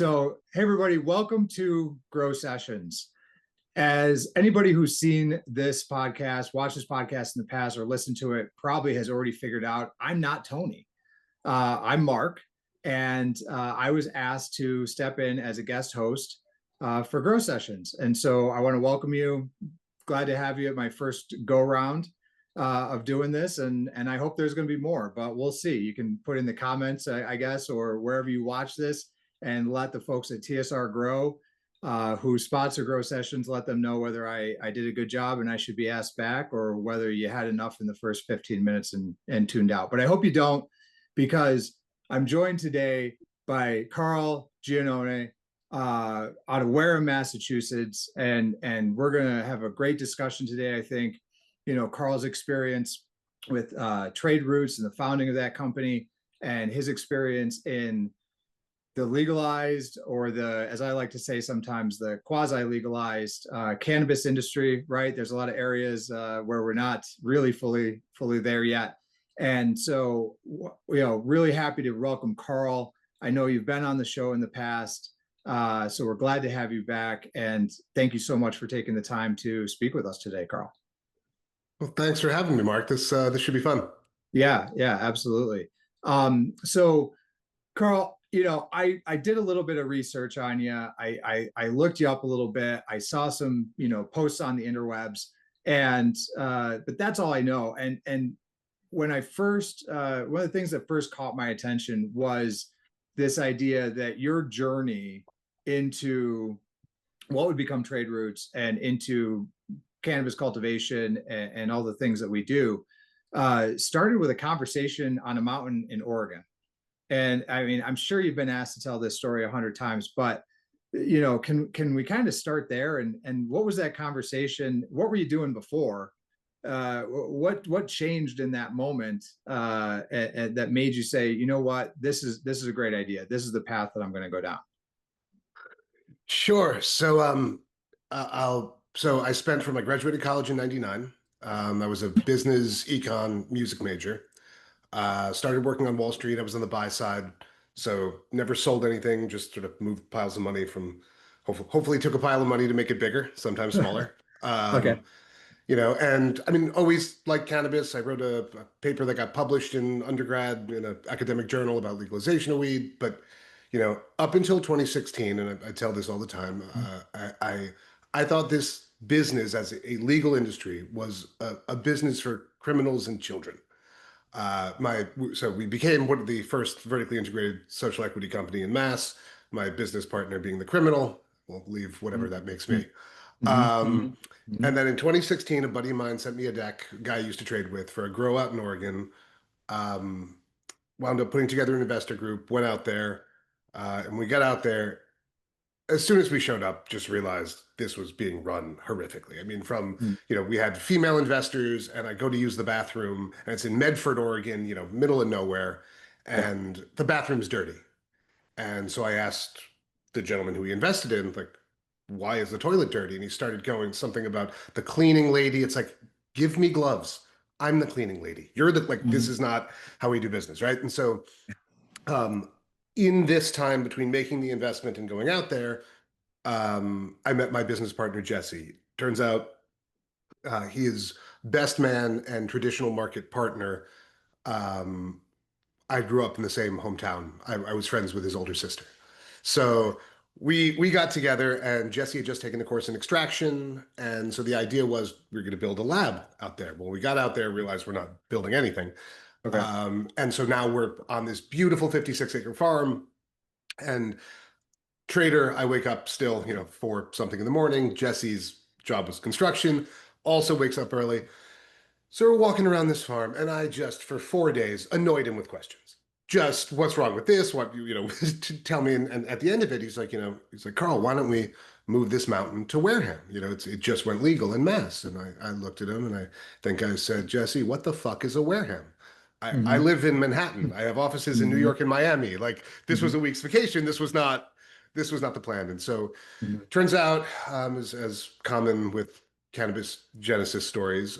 So, hey, everybody, welcome to Grow Sessions. As anybody who's seen this podcast, watched this podcast in the past, or listened to it, probably has already figured out, I'm not Tony. I'm Mark, and I was asked to step in as a guest host for Grow Sessions. And so I want to welcome you. Glad to have you at my first go-round of doing this, and I hope there's going to be more, but we'll see. You can put in the comments, I guess, or wherever you watch this, and let the folks at TSRgrow, who sponsor Grow Sessions, let them know whether I did a good job and I should be asked back, or whether you had enough in the first 15 minutes and tuned out. But I hope you don't, because I'm joined today by Carl Giannone out of Wareham, Massachusetts, and we're going to have a great discussion today. I think, you know, Carl's experience with Trade Roots and the founding of that company, and his experience in the legalized, or the, as I like to say sometimes, the quasi-legalized cannabis industry, right? There's a lot of areas where we're not really fully there yet. And so, you know, really happy to welcome Carl. I know you've been on the show in the past, so we're glad to have you back. And thank you so much for taking the time to speak with us today, Carl. Well, thanks for having me, Mark. This should be fun. Yeah, absolutely. So, Carl, you know, I did a little bit of research on you. I looked you up a little bit. I saw some, you know, posts on the interwebs, and but that's all I know. And when I first, one of the things that first caught my attention was this idea that your journey into what would become Trade Roots and into cannabis cultivation and all the things that we do started with a conversation on a mountain in Oregon. And I mean, I'm sure you've been asked to tell this story 100 times, but you know, can we kind of start there? And what was that conversation? What were you doing before? What changed in that moment and that made you say, you know what, this is a great idea. This is the path that I'm going to go down. Sure. So I spent from I graduated college in '99. I was a business econ music major. Started working on Wall Street. I was on the buy side, so never sold anything, just sort of moved piles of money from, hopefully took a pile of money to make it bigger, sometimes smaller. Okay. You know, and I mean, always liked cannabis. I wrote a paper that got published in undergrad in an academic journal about legalization of weed. But, you know, up until 2016, and I tell this all the time, I thought this business as a legal industry was a business for criminals and children. So we became one of the first vertically integrated social equity company in Mass. My business partner being the criminal. We'll leave whatever that makes me. And then in 2016, a buddy of mine sent me a deck, a guy I used to trade with, for a grow out in Oregon. Wound up putting together an investor group, went out there, and we got out there. As soon as we showed up, just realized this was being run horrifically. I mean, you know, we had female investors, and I go to use the bathroom, and it's in Medford, Oregon, you know, middle of nowhere, and the bathroom's dirty. And so I asked the gentleman who he invested in, like, why is the toilet dirty? And he started going something about the cleaning lady. It's like, give me gloves. I'm the cleaning lady. You're the, like, this is not how we do business, right? And so in this time between making the investment and going out there, I met my business partner, Jesse. Turns out he is best man and traditional market partner. I grew up in the same hometown. I was friends with his older sister. So we got together, and Jesse had just taken a course in extraction. And so the idea was we were going to build a lab out there. Well, we got out there, realized we're not building anything. Okay. And so now we're on this beautiful 56-acre farm. And trader, I wake up still, you know, 4 something in the morning. Jesse's job was construction, also wakes up early. So we're walking around this farm, and I just, for 4 days, annoyed him with questions. Just, what's wrong with this? What, you know, tell me. And at the end of it, he's like, Carl, why don't we move this mountain to Wareham? You know, it just went legal in Mass. And I looked at him, and I think I said, Jesse, what the fuck is a Wareham? I live in Manhattan. I have offices in New York and Miami. Like, this was a week's vacation. This was not the plan. And so turns out, as common with cannabis genesis stories,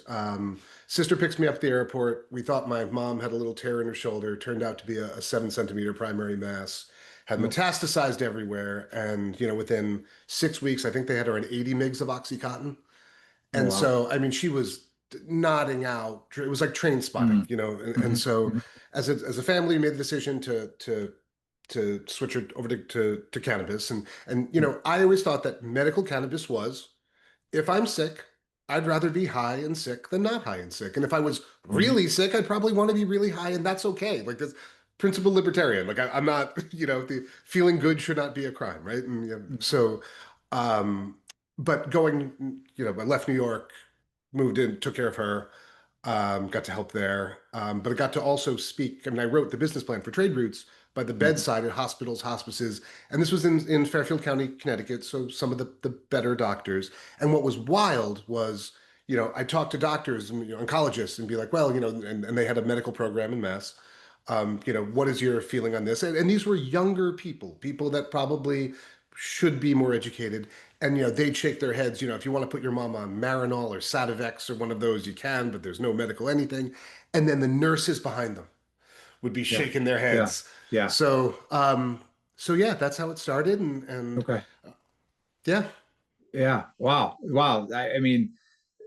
sister picks me up at the airport. We thought my mom had a little tear in her shoulder. Turned out to be a 7 centimeter primary mass. had Oh, metastasized everywhere. And, you know, within 6 weeks, I think they had her on 80 mgs of Oxycontin. oh And wow. so, I mean, she was nodding out. It was like train spotting, Mm, you know. And mhm, so, mhm, as a family, we made the decision to switch her over to cannabis. And you mm, know, I always thought that medical cannabis was, if I'm sick, I'd rather be high and sick than not high and sick. And if I was mhm, really sick, I'd probably want to be really high, and that's okay. Like this principle libertarian. Like I'm not, you know, the feeling good should not be a crime, right? And you know, mhm. so, um, but going, you know, I left New York, moved in, took care of her, got to help there. But I got to also speak. I mean, I wrote the business plan for Trade Routes by the Mhm. bedside at hospitals, hospices, and this was in Fairfield County, Connecticut. So some of the better doctors. And what was wild was, you know, I talked to doctors and, you know, oncologists and be like, well, you know, and they had a medical program in Mass. You know, what is your feeling on this? And these were younger people, people that probably should be more educated. And you know, they'd shake their heads. You know, if you want to put your mom on Marinol or Sativex or one of those, you can, but there's no medical anything. And then the nurses behind them would be Yeah, shaking their yeah, heads. yeah. So, so yeah, that's how it started. And Okay. yeah, Yeah. Wow. Wow. I mean,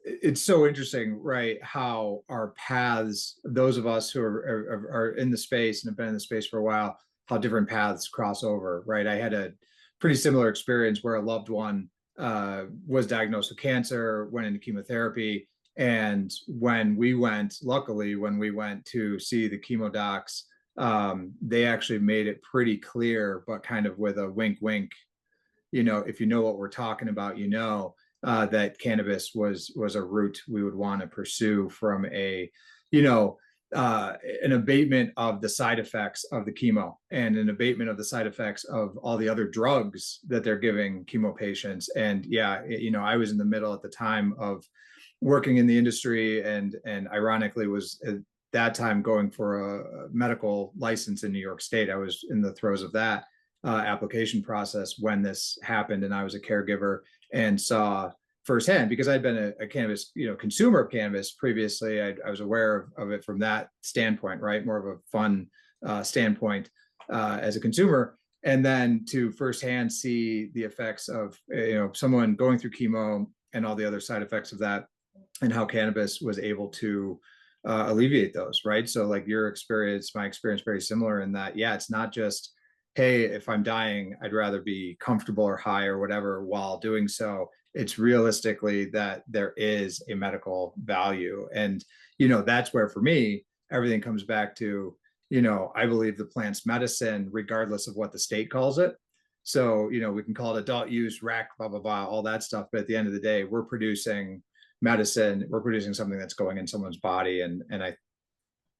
it's so interesting, right? How our paths, those of us who are in the space and have been in the space for a while, how different paths cross over, right? I had a pretty similar experience where a loved one was diagnosed with cancer, went into chemotherapy. And luckily, when we went to see the chemo docs, they actually made it pretty clear, but kind of with a wink, wink, if you know what we're talking about, that cannabis was a route we would want to pursue from you know, an abatement of the side effects of the chemo and an abatement of the side effects of all the other drugs that they're giving chemo patients. And yeah, I was in the middle at the time of working in the industry and ironically was at that time going for a medical license in New York State. I was in the throes of that application process when this happened, and I was a caregiver and saw firsthand because I'd been a cannabis, consumer of cannabis previously. I was aware of it from that standpoint, right? More of a fun standpoint as a consumer, and then to firsthand see the effects of someone going through chemo and all the other side effects of that, and how cannabis was able to alleviate those, right? So like your experience, my experience, very similar in that, yeah, it's not just, hey, if I'm dying, I'd rather be comfortable or high or whatever while doing so. It's realistically that there is a medical value. And, that's where for me, everything comes back to, I believe the plant's medicine, regardless of what the state calls it. So, we can call it adult use, rec, blah, blah, blah, all that stuff. But at the end of the day, we're producing medicine, we're producing something that's going in someone's body. And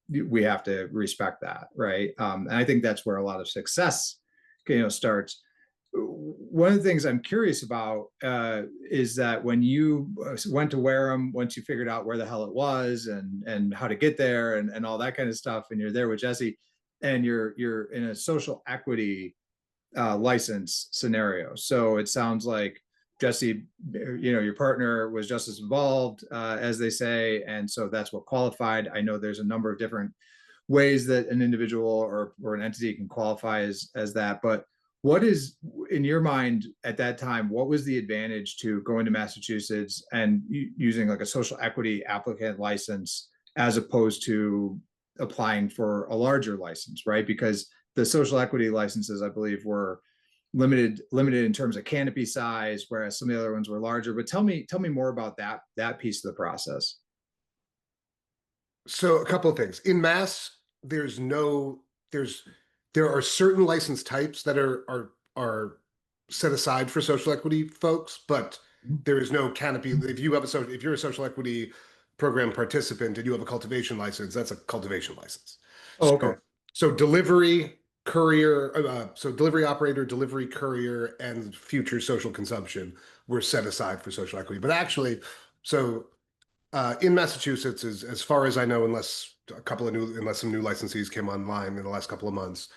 we have to respect that, right? And I think that's where a lot of success starts. One of the things I'm curious about is that when you went to Wareham, once you figured out where the hell it was and how to get there and all that kind of stuff, and you're there with Jesse, and you're in a social equity license scenario. So it sounds like Jesse, your partner was just as involved, as they say. And so that's what qualified. I know there's a number of different ways that an individual or an entity can qualify as that. But what is, in your mind at that time, what was the advantage to going to Massachusetts and using like a social equity applicant license as opposed to applying for a larger license, right? Because the social equity licenses, I believe, were limited in terms of canopy size, whereas some of the other ones were larger. But tell me more about that piece of the process. so a couple of things. In Mass, there's no there's there are certain license types that are set aside for social equity folks, but there is no canopy. If you're a social equity program participant and you have a cultivation license, that's a cultivation license. Oh, So okay. so delivery courier, so delivery operator, delivery courier, and future social consumption were set aside for social equity. But actually, so in Massachusetts, as far as I know, unless some new licensees came online in the last couple of months,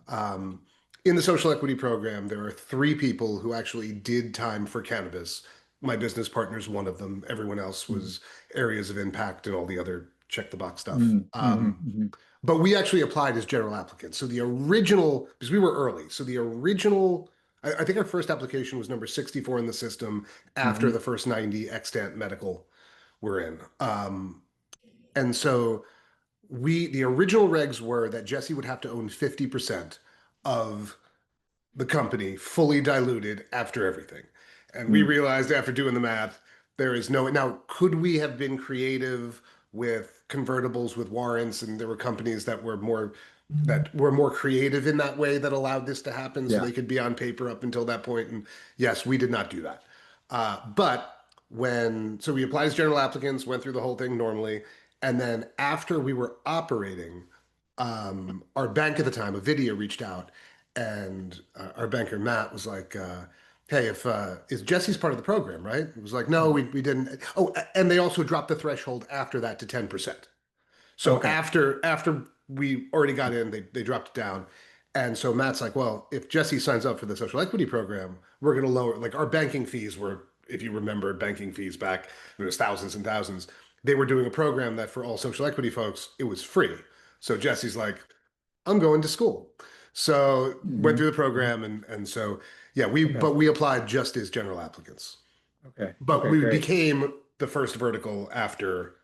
um, in the social equity program, there are three people who actually did time for cannabis. My business partner is one of them. Everyone else Mhm. was areas of impact and all the other check the box stuff. Mm, mhm, mhm. But we actually applied as general applicants. So the original, because we were early, so the original, I think our first application was number 64 in the system after Mhm. the first 90 extant medical were in. And so the original regs were that Jesse would have to own 50% of the company fully diluted after everything. And we Mm. realized after doing the math, there is no, now, could we have been creative with convertibles with warrants? And there were companies that were more creative in that way that allowed this to happen so Yeah. they could be on paper up until that point. And yes, we did not do that. So we applied as general applicants, went through the whole thing normally. And then after we were operating, our bank at the time, Avidia, reached out, and our banker Matt was like, "Hey, if is Jesse's part of the program, right?" It was like, "No, we didn't." Oh, and they also dropped the threshold after that to 10%. So Okay. after we already got in, they dropped it down. And so Matt's like, well, if Jesse signs up for the social equity program, we're going to lower, like our banking fees were, if you remember banking fees back, it was thousands and thousands. They were doing a program that for all social equity folks, it was free. So Jesse's like, I'm going to school. So went Mhm, through the mhm. program, and so yeah, Okay. we applied just as general applicants. Okay. But Okay. we Great. became the first vertical after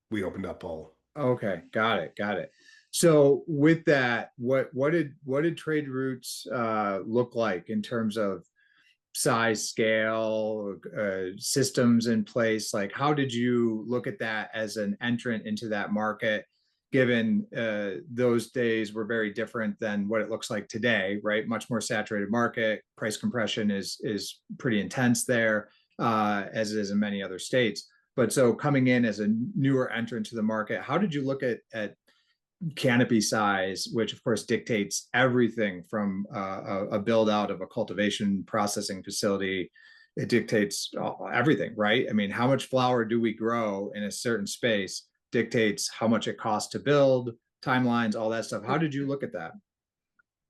we opened up all. Okay. Got it. Got it. So with that, what did trade routes look like in terms of size, scale, systems in place? Like, how did you look at that as an entrant into that market, given those days were very different than what it looks like today, right? Much more saturated market. Price compression is pretty intense there, as it is in many other states. But so coming in as a newer entrant to the market, how did you look at canopy size, which of course dictates everything from a build out of a cultivation processing facility? It dictates everything, right? I mean, how much flower do we grow in a certain space dictates how much it costs to build, timelines, all that stuff. How did you look at that?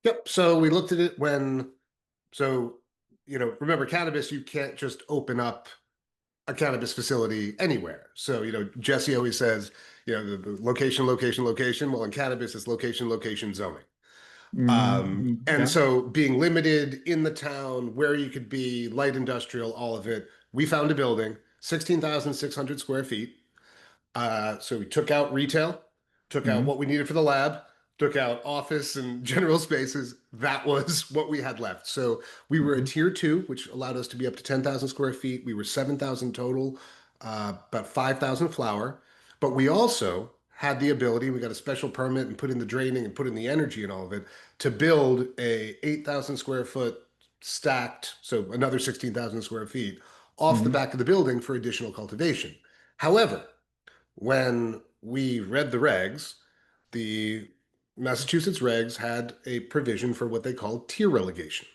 Yep. So we looked at it so, remember cannabis, you can't just open up a cannabis facility anywhere. So, Jesse always says, the location, location, location. Well, in cannabis, it's location, location, zoning. Mm-hmm. And Yeah. so being limited in the town, where you could be, light industrial, all of it, we found a building, 16,600 square feet. So we took out retail, took out Mm-hmm. what we needed for the lab, took out office and general spaces. That was what we had left. So we were a Mm-hmm. tier two, which allowed us to be up to 10,000 square feet. We were 7,000 total, about 5,000 flower. But we also had the ability, we got a special permit and put in the draining and put in the energy and all of it to build a 8,000 square foot stacked, so another 16,000 square feet off the Mm-hmm. back of the building for additional cultivation. However, when we read the regs, the Massachusetts regs had a provision for what they call tier relegation,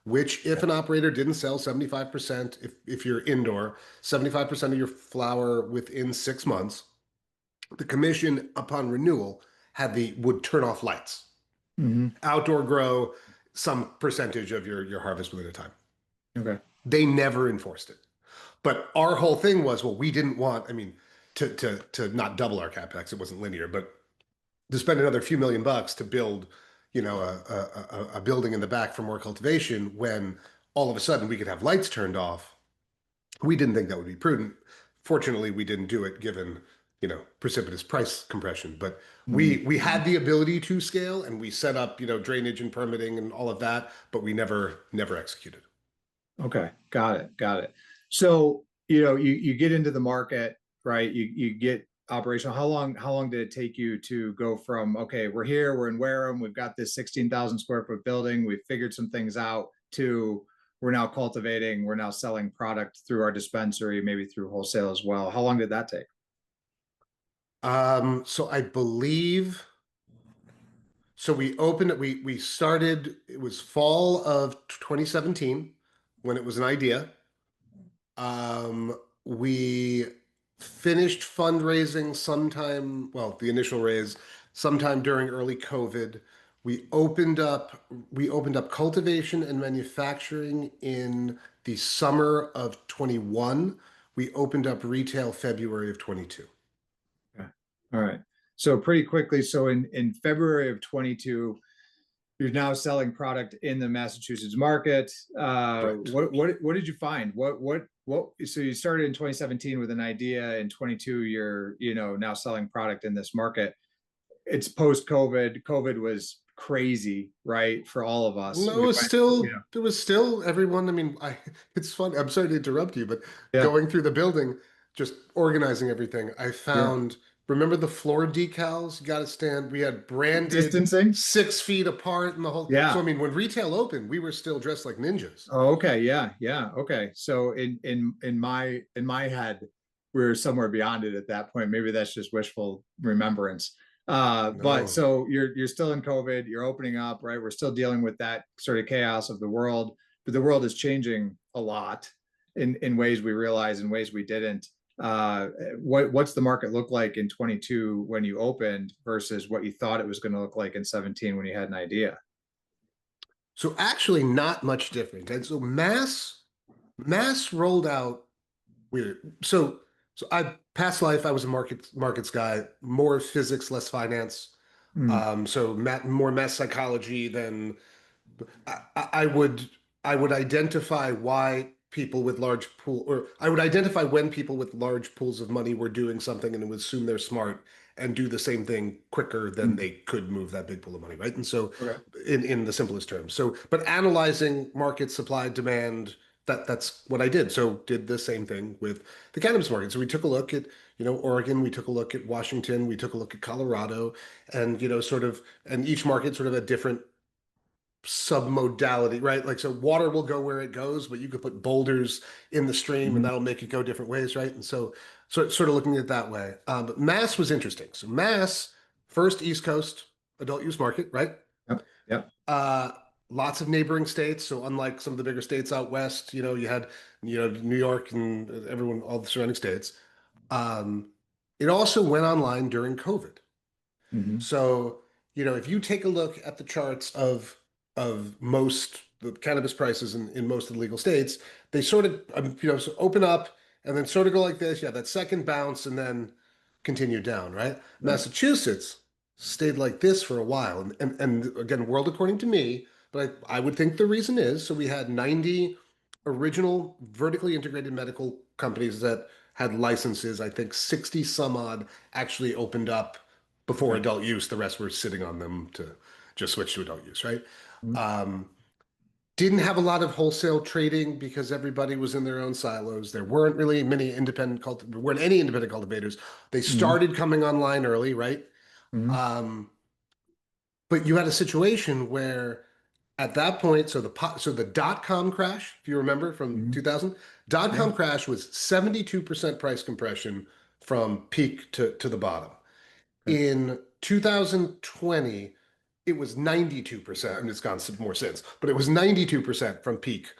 which if Okay. an operator didn't sell 75%, if you're indoor, 75% of your flower within 6 months, the commission upon renewal would turn off lights. Mm-hmm. Outdoor grow some percentage of your harvest within a time. Okay. They never enforced it. But our whole thing was, well, we didn't want, I mean, to not double our capex, it wasn't linear, but to spend another few $1,000,000 to build, a building in the back for more cultivation when all of a sudden we could have lights turned off. We didn't think that would be prudent. Fortunately, we didn't do it given, precipitous price compression. But we Mm-hmm. had the ability to scale and we set up, drainage and permitting and all of that, but we never executed. Okay, got it, got it. So, you get into the market, right? You get operational. How long did it take you to go from, okay, we're here, we're in Wareham, we've got this 16,000 square foot building, we've figured some things out, to we're now cultivating, we're now selling product through our dispensary, maybe through wholesale as well. How long did that take? So I believe so we opened it, we started, it was fall of 2017 when it was an idea. We finished fundraising sometime, well, the initial raise sometime during early COVID. We opened up cultivation and manufacturing in the summer of 21. We opened up retail February of 22. Okay. All So pretty quickly, so in February of 22, you're now selling product in the Massachusetts market. Correct. What did you find? What? So you started in 2017 with an idea. In 22, you're now selling product in this market. It's post COVID. COVID was crazy, right, for all of us. No, We it was still everyone. I mean, it's fun. I'm sorry to interrupt you, but yeah, going through the building, just organizing everything, I yeah, found, remember the floor decals? You got to stand. We had branded distancing. 6 feet apart and the whole. So, Yeah. I mean, when retail opened, we were still dressed like ninjas. Oh, okay. Yeah. Yeah. Okay. So in my head, we're somewhere beyond it at that point. Maybe that's just wishful remembrance. But No. so you're still in COVID, you're opening up, right? We're still dealing with that sort of chaos of the world, but the world is changing a lot in ways we realize, in ways we didn't. What's the market look like in 22 when you opened versus what you thought it was going to look like in 17 when you had an idea? So actually not much different. And so mass rolled out weird. So I past life I was a markets guy, more physics, less finance. Mm, So more mass psychology than I would identify why people with large pool or I would identify when people with large pools of money were doing something and would assume they're smart and do the same thing quicker than mm. they could move that big pool of money, right? And so Okay. in the simplest terms. So but analyzing market supply demand that's what I did. So did the same thing with the cannabis market. So we took a look at, Oregon, we took a look at Washington, we took a look at Colorado, and sort of and each market sort of a different submodality, right? Like, so water will go where it goes, but you could put boulders in the stream and Mhm. that'll make it go different ways, right? And so sort of looking at it that way. But Mass was interesting. So Mass, first East Coast adult use market, right? Yep. Yep. Uh, Lots of neighboring states. So unlike some of the bigger states out west, you had, New York and everyone, all the surrounding states. Um, it also went online during COVID. Hmm. So, if you take a look at the charts of most the cannabis prices in most of the legal states, they sort of so open up and then sort of go like this. Yeah, that second bounce and then continue down, right? Right. Massachusetts stayed like this for a while. And again, world according to me, but I would think the reason is so we had 90 original vertically integrated medical companies that had licenses. I think 60 some odd actually opened up before Okay. adult use. The rest were sitting on them to just switch to adult use, right? Mhm. Um, didn't have a lot of wholesale trading because everybody was in their own silos. There weren't really many weren't any independent cultivators. They Mhm. started coming online early, right? Mhm. Um, but you had a situation where at that point, so the dot-com crash, if you remember from Mhm. 2000, Yeah. dot-com crash was 72% price compression from peak to the bottom. Okay. In 2020, it was 92%. I mean, it's gone some more since, but it was 92% from peak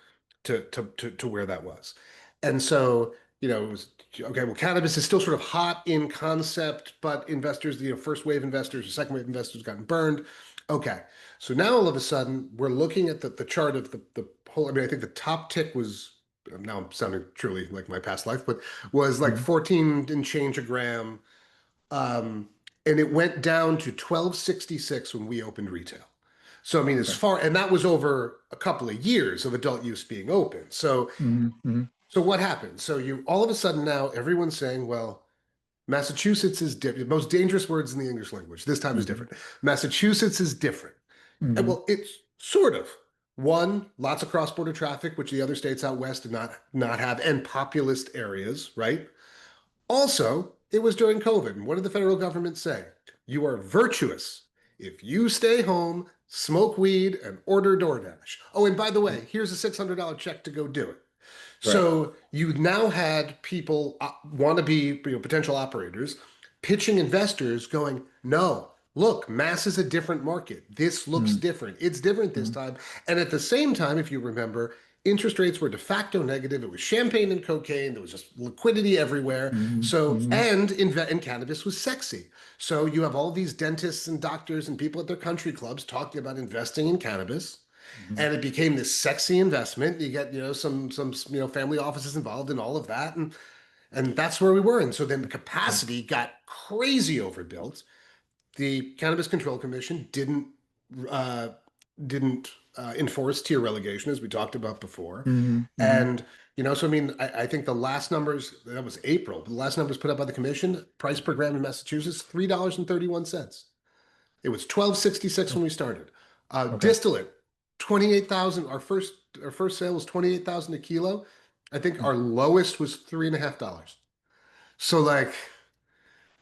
to where that was. And so, it was okay. Well, cannabis is still sort of hot in concept, but investors, first wave investors or second wave investors gotten burned. Okay. So now all of a sudden, we're looking at the chart of the whole. I mean, I think the top tick was, now I'm sounding truly like my past life, but was like Mhm. 14 and change a gram, um, and it went down to 1266 when we opened retail. So I mean, Okay. and that was over a couple of years of adult use being open. So Mhm. Mhm. what happened? So you all of a sudden now everyone's saying, well, Massachusetts is different. Most dangerous words in the English language. This time is Mhm. different. Massachusetts is different. And Mhm. well, it's sort of. One, lots of cross-border traffic, which the other states out west did not have, and populous areas, right? Also, it was during COVID. And what did the federal government say? You are virtuous if you stay home, smoke weed, and order DoorDash. Oh, and by the way, here's a $600 check to go do it. Right. So you now had people want to be, potential operators pitching investors going, no, look, mass is a different market. This looks Mhm. different. It's different this Mhm. time. And at the same time, if you remember, interest rates were de facto negative. It was champagne and cocaine. There was just liquidity everywhere. Mhm. So, Mhm. and cannabis was sexy. So you have all these dentists and doctors and people at their country clubs talking about investing in cannabis, Mhm. and it became this sexy investment. You get, some family offices involved in all of that, and that's where we were. And so then the Okay. capacity got crazy overbuilt. the Cannabis Control Commission uh, didn't enforce tier relegation, as we talked about before. Hmm. Hmm. And, so I mean, I think the last numbers, that was April, the last numbers put up by the commission, price per gram in Massachusetts, $3.31. It was 12.66 when we started. Okay. Distillate, 28,000. Our first sale was 28,000 a kilo. I think our lowest was $3.50. So like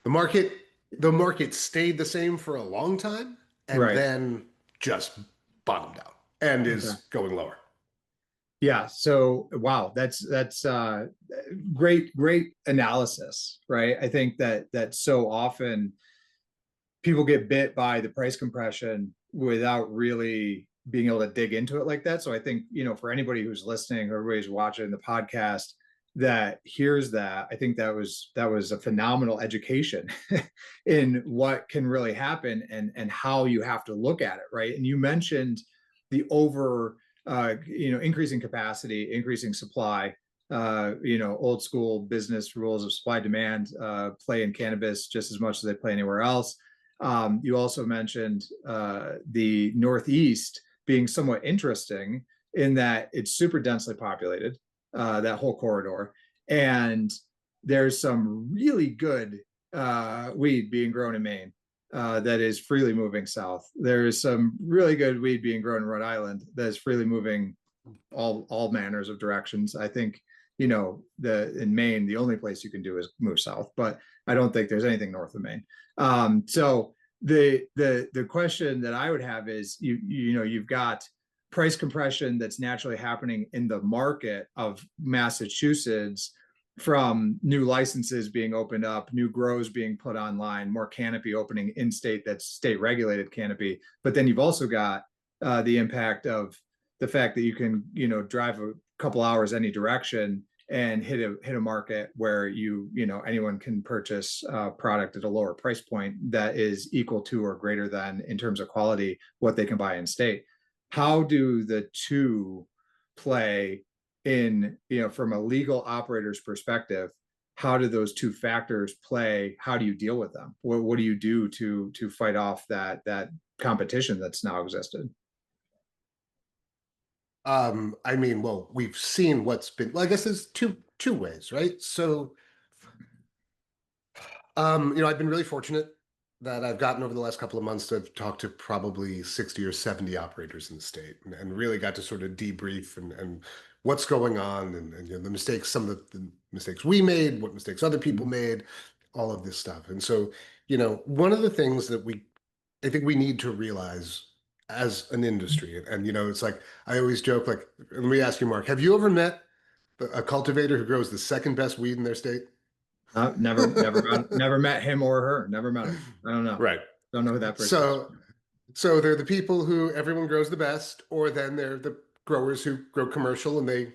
the market, the market stayed the same for a long time and Right. then just bottomed out and Okay. is going lower. Yeah. So wow, that's great analysis, right? I think that so often people get bit by the price compression without really being able to dig into it like that. So I think, for anybody who's listening or everybody's watching the podcast that hears that, I think that was a phenomenal education in what can really happen and how you have to look at it, right? And you mentioned the increasing capacity, increasing supply. Old school business rules of supply demand play in cannabis just as much as they play anywhere else. You also mentioned the Northeast being somewhat interesting in that it's super densely populated, that whole corridor. And there's some really good weed being grown in Maine that is freely moving south. There is some really good weed being grown in Rhode Island that is freely moving all manners of directions. I think in Maine the only place you can do is move south, but I don't think there's anything north of Maine. So the question that I would have is you've got price compression that's naturally happening in the market of Massachusetts from new licenses being opened up, new grows being put online, more canopy opening in state that's state regulated canopy. But then you've also got the impact of the fact that you can drive a couple hours any direction and hit a market where anyone can purchase a product at a lower price point that is equal to or greater than, in terms of quality, what they can buy in state. How do the two play in, from a legal operator's perspective? How do those two factors play? How do you deal with them? What do you do to fight off that competition that's now existed? I mean, well, we've seen what's been, well, I guess there's two ways, right? So, I've been really fortunate that I've gotten over the last couple of months to talk to probably 60 or 70 operators in the state and really got to sort of debrief and what's going on and the mistakes, some of the mistakes we made, what mistakes other people made, all of this stuff. And so, one of the things that I think we need to realize as an industry, and it's like, I always joke, like, let me ask you, Mark, have you ever met a cultivator who grows the second best weed in their state? Never met him or her. Never met him. I don't know. Right. Don't know who that person is. So they're the people who everyone grows the best, or then they're the growers who grow commercial and they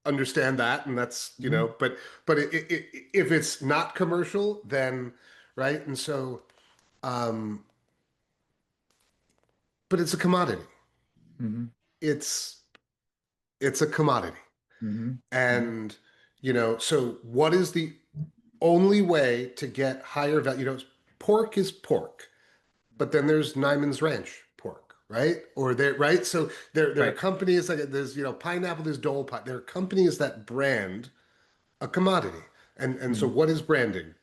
understand that, and that's Mhm. but if it's not commercial, then right, and so um, but it's a commodity. Mhm. It's it's a commodity, Mhm. Mhm. and so what is the only way to get higher value? Pork is pork. But then there's Nyman's Ranch pork, right? Or there, right? So there are Right. companies like there's pineapple, there's Dole Pie. There are companies that brand a commodity. And so Mhm. what is branding?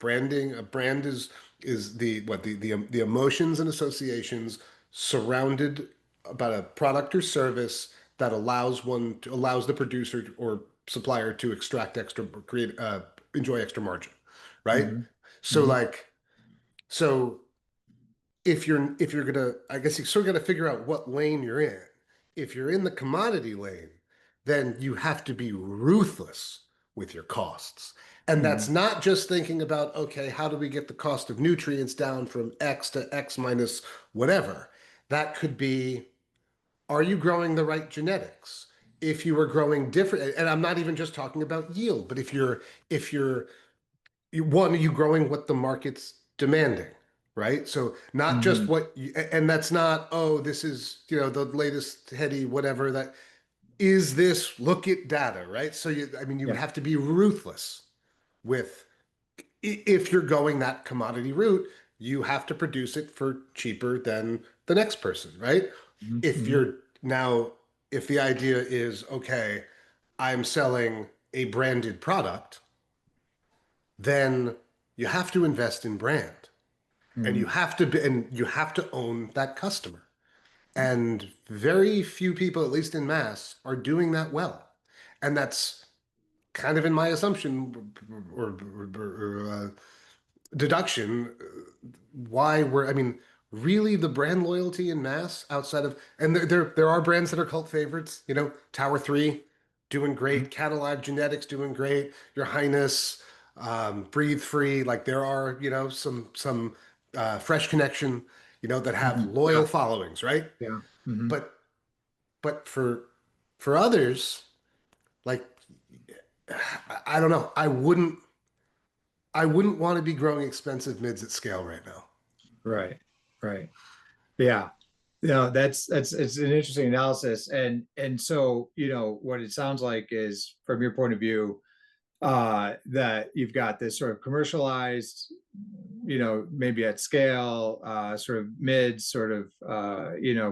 A brand is the emotions and associations surrounded about a product or service that allows the producer or supplier to extract extra, create enjoy extra margin, right? Mhm. So Mhm. like so if you're gonna, I guess you sort of got to figure out what lane you're in. If you're in the commodity lane, then you have to be ruthless with your costs. And that's Mhm. not just thinking about, okay, how do we get the cost of nutrients down from X to X minus whatever? That could be, are you growing the right genetics? If you are growing different, and I'm not even just talking about yield, but if you're one, are you growing what the market's demanding, right? So not just Mhm. what you, and that's not, oh, this is, the latest heady, whatever that is, this, look at data, right? So I mean, you would Yeah. have to be ruthless with, if you're going that commodity route, you have to produce it for cheaper than the next person, right? If Mhm. you're now, if the idea is, okay, I'm selling a branded product, then you have to invest in brand and you Mhm. have to be, and you have to own that customer. And very few people, at least in mass, are doing that well. And that's kind of in my assumption or deduction why we're, I mean, really the brand loyalty in mass outside of, and there are brands that are cult favorites, you know, Tower 3 doing Mhm. great, Catalog Genetics doing great, Your Highness, Breathe Free, like there are, you know, some Fresh Connection, you know, that have Mhm. loyal Yeah. followings, right? Yeah. Mhm. But but for others, like I don't know, I wouldn't want to be growing expensive mids at scale right now. Right. Right. Yeah. No, that's it's an interesting analysis. And so, what it sounds like is from your point of view, that you've got this sort of commercialized, maybe at scale, sort of mid, sort of,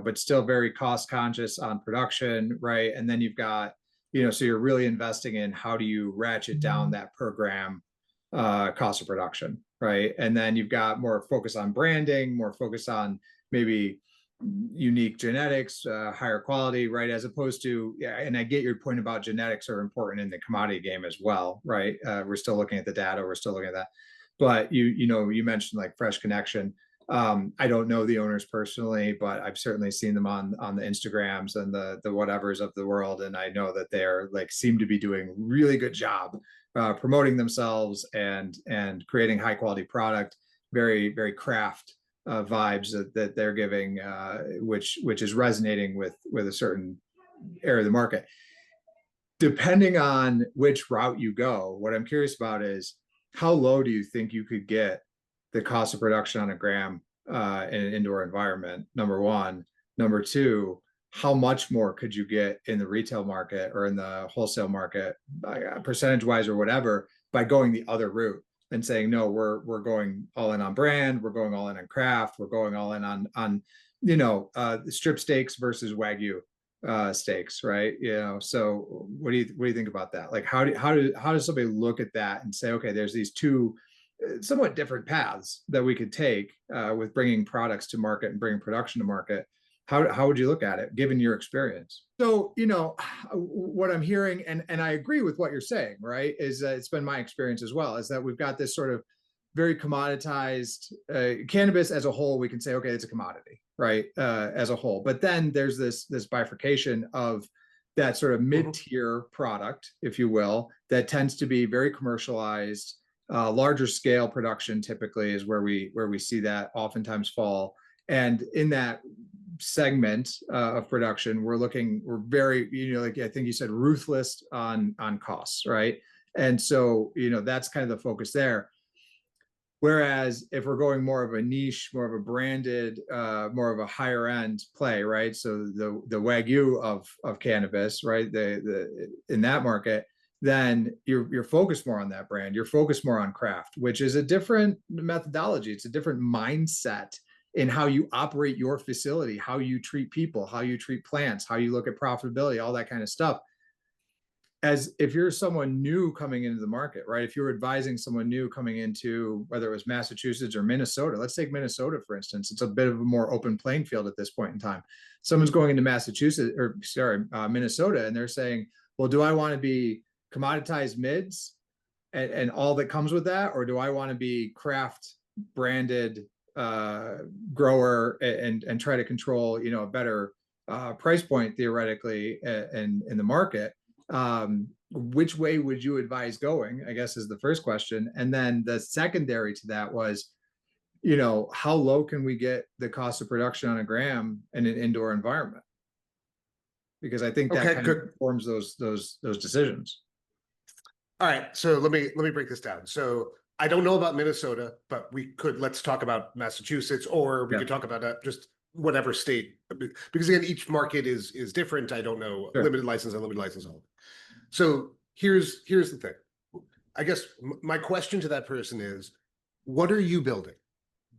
but still very cost conscious on production, right? And then you've got, so you're really investing in how do you ratchet down that program cost of production, right? And then you've got more focus on branding, more focus on maybe unique genetics, higher quality, right? As opposed to, yeah, and I get your point about genetics are important in the commodity game as well, right? We're still looking at the data, we're still looking at that. But you mentioned like Fresh Connection. I don't know the owners personally, but I've certainly seen them on the Instagrams and the whatevers of the world, and I know that they're like seem to be doing really good job promoting themselves and creating high quality product, very very craft vibes that they're giving, which is resonating with a certain area of the market. Depending on which route you go, what I'm curious about is how low do you think you could get the cost of production on a gram in an indoor environment? Number one. Number two, how much more could you get in the retail market or in the wholesale market, percentage wise or whatever, by going the other route and saying, no, we're going all in on brand, we're going all in on craft, we're going all in on strip steaks versus wagyu steaks, right? So what do you think about that? Like, how does somebody look at that and say, okay, there's these two somewhat different paths that we could take with bringing products to market and bringing production to market? How would you look at it given your experience? So, what I'm hearing, and I agree with what you're saying, right, is it's been my experience as well, is that we've got this sort of very commoditized cannabis as a whole. We can say, okay, it's a commodity, right, as a whole. But then there's this bifurcation of that sort of Mhm. mid-tier product, if you will, that tends to be very commercialized. Larger scale production typically is where we see that oftentimes fall. And in that segment of production, we're very, like I think you said, ruthless on costs, right? And so, that's kind of the focus there. Whereas if we're going more of a niche, more of a branded, more of a higher end play, right? So the wagyu of cannabis, right? The in that market, then you're focused more on that brand. You're focused more on craft, which is a different methodology. It's a different mindset in how you operate your facility, how you treat people, how you treat plants, how you look at profitability, all that kind of stuff. As if you're someone new coming into the market, right? If you're advising someone new coming into whether it was Massachusetts or Minnesota, let's take Minnesota, for instance, it's a bit of a more open playing field at this point in time. Someone's going into Massachusetts or sorry, Minnesota, and they're saying, well, do I want to be commoditized mids and all that comes with that? Or do I want to be craft branded grower and try to control, a better price point theoretically in the market? Which way would you advise going, I guess, is the first question. And then the secondary to that was, how low can we get the cost of production on a gram in an indoor environment? Because I think that Okay, kind of good. informs those decisions. All right, so let me break this down. So I don't know about Minnesota, but let's talk about Massachusetts, or we Yeah, could talk about just whatever state, because again, each market is different. I don't know sure. limited license, unlimited license, all. So here's the thing. I guess my question to that person is, what are you building?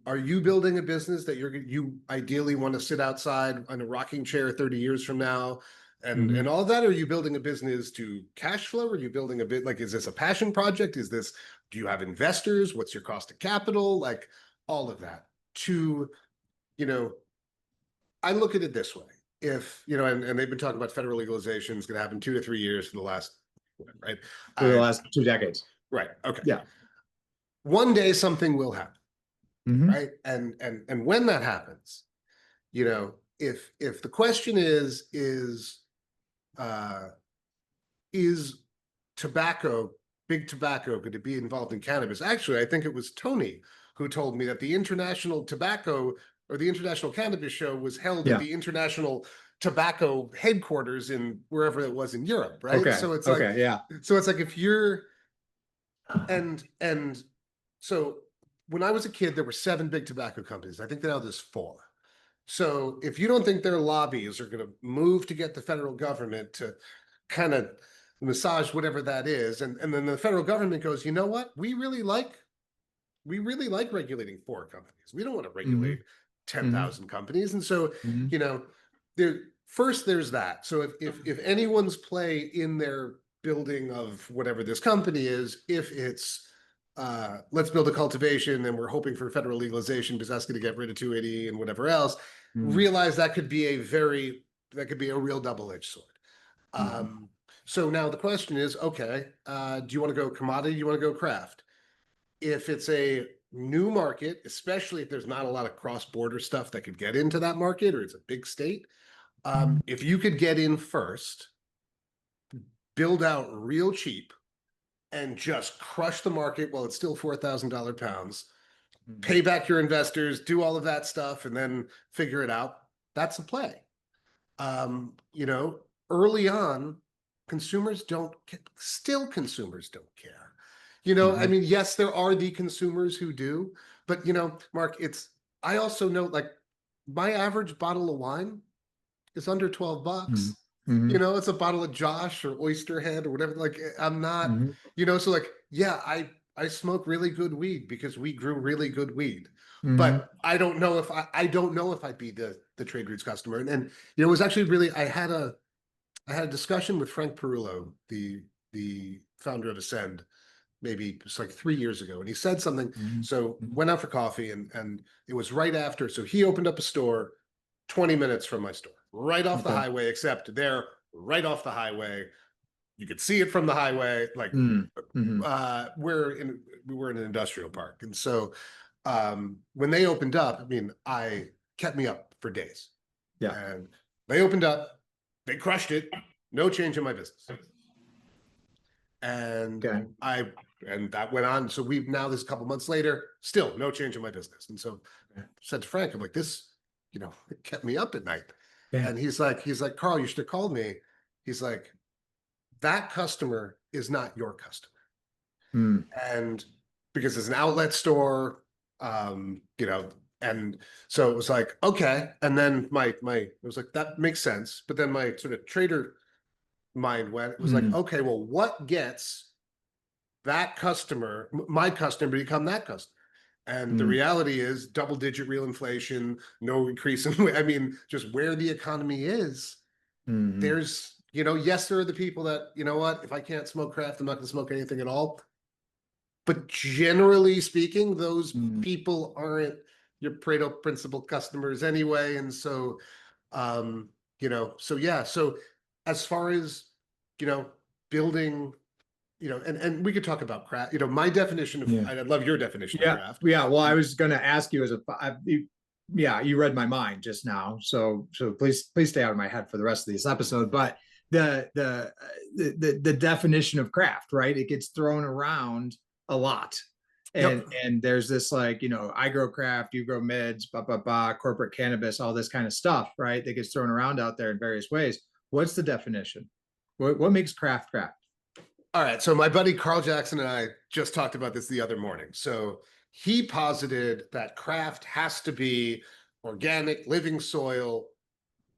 Are you building a business that you ideally want to sit outside on a rocking chair 30 years from now and all of that? Or are you building a business to cash flow? Are you building a bit like, is this a passion project? Do you have investors? What's your cost of capital? Like all of that. I look at it this way. If, and they've been talking about federal legalization is going to happen 2 to 3 years for the last, right? For the last 2 decades. Right. Okay. Yeah. One day something will happen. Right. And when that happens, if the question is tobacco, big tobacco, going to be involved in cannabis? Actually, I think it was Tony who told me that the International Tobacco or the International Cannabis Show was held at the International Tobacco headquarters in wherever it was in Europe, right? Okay. So it's okay. Yeah. so it's like if you're and so when I was a kid, there were 7 big tobacco companies. I think now there's 4. So if you don't think their lobbies are going to move to get the federal government to kind of massage whatever that is, and then the federal government goes, you know what? We really like regulating 4 companies. We don't want to regulate 10,000 companies. And so, there's that. So if anyone's play in their building of whatever this company is, if it's let's build a cultivation and we're hoping for federal legalization because that's going to get rid of 280 and whatever else, realize that could be a real double-edged sword. So now the question is, okay, do you want to go commodity? Do you want to go craft? If it's a new market, especially if there's not a lot of cross-border stuff that could get into that market, or it's a big state, if you could get in first, build out real cheap, and just crush the market while it's still $4,000 pounds, pay back your investors, do all of that stuff, and then figure it out. That's a play. Early on, consumers don't care. I mean, yes, there are the consumers who do, but Mark, I also know, like, my average bottle of wine is under $12. It's a bottle of Josh or Oyster Head or whatever. Like, I'm not, so like, yeah, I smoke really good weed because we grew really good weed. But I don't know if I'd be the Trade Roots customer. And it was actually really, I had a discussion with Frank Perullo, the founder of Ascend, maybe it's like 3 years ago. And he said something. So went out for coffee and it was right after. So he opened up a store 20 minutes from my store, right off the highway, except they're right off the highway. You could see it from the highway. Like we were in an industrial park. And so when they opened up, I mean, I kept me up for days. Yeah. And they opened up, they crushed it, no change in my business. And and that went on. So now this a couple months later, still no change in my business. And so I said to Frank, I'm like, this, it kept me up at night. Yeah. And he's like, Carl, you should have called me. He's like, that customer is not your customer. And because it's an outlet store, and so it was like, okay. And then it was like, that makes sense. But then my sort of trader mind went, it was like, okay, well, what gets that customer, my customer, become that customer? And the reality is double-digit real inflation, no increase in, I mean, just where the economy is, there's, yes, there are the people that, what, if I can't smoke craft, I'm not going to smoke anything at all. But generally speaking, those people aren't your Pareto principal customers anyway. And so, so yeah. So as far as, building, and we could talk about craft, my definition of, I love your definition of craft. Yeah. Well, I was going to ask you you read my mind just now. So please stay out of my head for the rest of this episode. But the definition of craft, right? It gets thrown around a lot. And there's this, like, I grow craft, you grow mids, corporate cannabis, all this kind of stuff, right? That gets thrown around out there in various ways. What's the definition? What makes craft? All right. So my buddy Carl Jackson and I just talked about this the other morning. So he posited that craft has to be organic, living soil.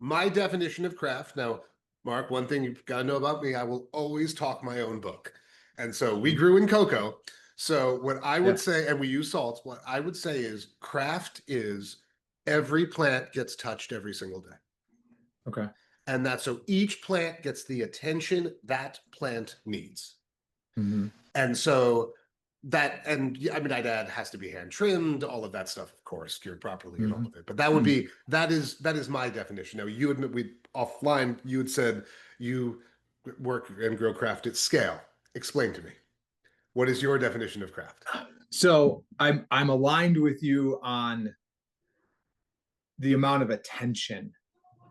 My definition of craft. Now, Mark, one thing you've got to know about me, I will always talk my own book. And so we grew in cocoa. So what I Yeah. would say, and we use salts, what I would say is craft is every plant gets touched every single day. Okay. And that so each plant gets the attention that plant needs. Hmm. And so that, and I mean, I'd add has to be hand trimmed, all of that stuff, of course, cured properly and all Hmm. of it. But that would be, that is my definition. Now you admit we offline, you had said you work and grow craft at scale. Explain to me. What is your definition of craft? So I'm aligned with you on the amount of attention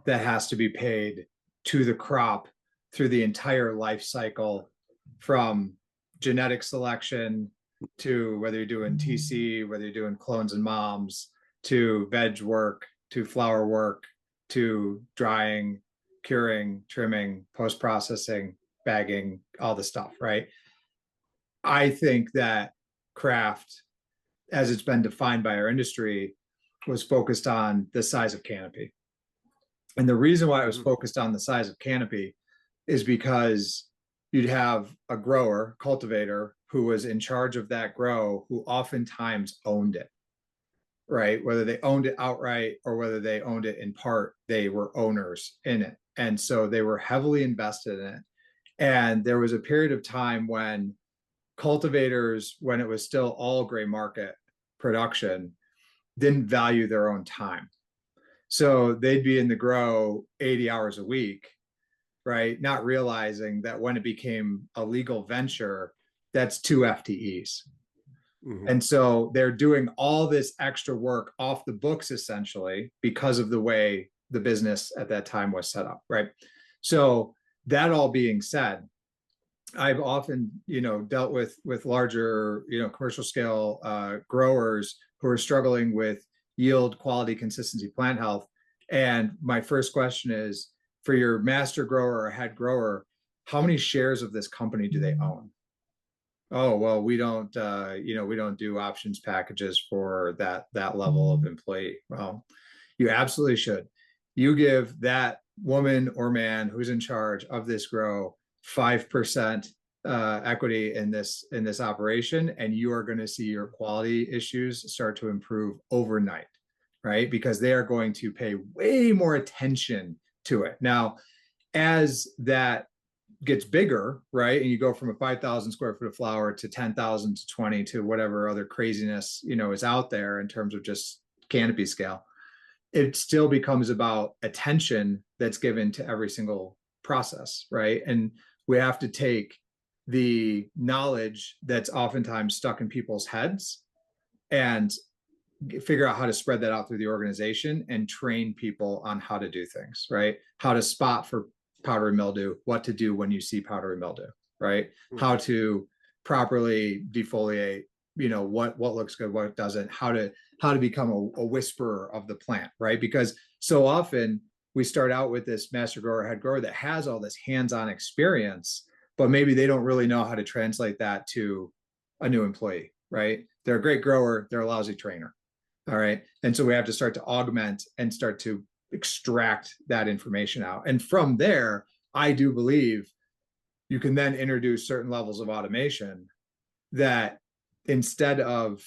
that has to be paid to the crop through the entire life cycle, from genetic selection to whether you're doing TC, whether you're doing clones and moms, to veg work, to flower work, to drying, curing, trimming, post-processing, bagging, all the stuff, right? I think that craft, as it's been defined by our industry, was focused on the size of canopy. And the reason why it was focused on the size of canopy is because you'd have a grower, cultivator, who was in charge of that grow, who oftentimes owned it, right? Whether they owned it outright or whether they owned it in part, they were owners in it. And so they were heavily invested in it. And there was a period of time when cultivators, when it was still all gray market production, didn't value their own time. So they'd be in the grow 80 hours a week, right? Not realizing that when it became a legal venture, that's 2 FTEs. Mm-hmm. And so they're doing all this extra work off the books, essentially, because of the way the business at that time was set up, right? So that all being said, I've often, dealt with larger, commercial scale growers who are struggling with yield, quality, consistency, plant health. And my first question is, for your master grower or head grower, how many shares of this company do they own? Oh, well, we don't, we don't do options packages for that level of employee. Well, you absolutely should. You give that woman or man who's in charge of this grow 5% equity in this operation, and you are going to see your quality issues start to improve overnight, right? Because they are going to pay way more attention to it. Now, as that gets bigger, right, and you go from a 5,000 square foot of flower to 10,000 to 20 to whatever other craziness is out there in terms of just canopy scale, it still becomes about attention that's given to every single process, right? And we have to take the knowledge that's oftentimes stuck in people's heads and figure out how to spread that out through the organization and train people on how to do things, right? How to spot for powdery mildew, what to do when you see powdery mildew, right? Mm-hmm. How to properly defoliate, what looks good, what doesn't, how to become a whisperer of the plant, right? Because so often we start out with this master grower, head grower that has all this hands-on experience, but maybe they don't really know how to translate that to a new employee, right? They're a great grower, they're a lousy trainer. All right. And so we have to start to augment and start to extract that information out. And from there, I do believe you can then introduce certain levels of automation that, instead of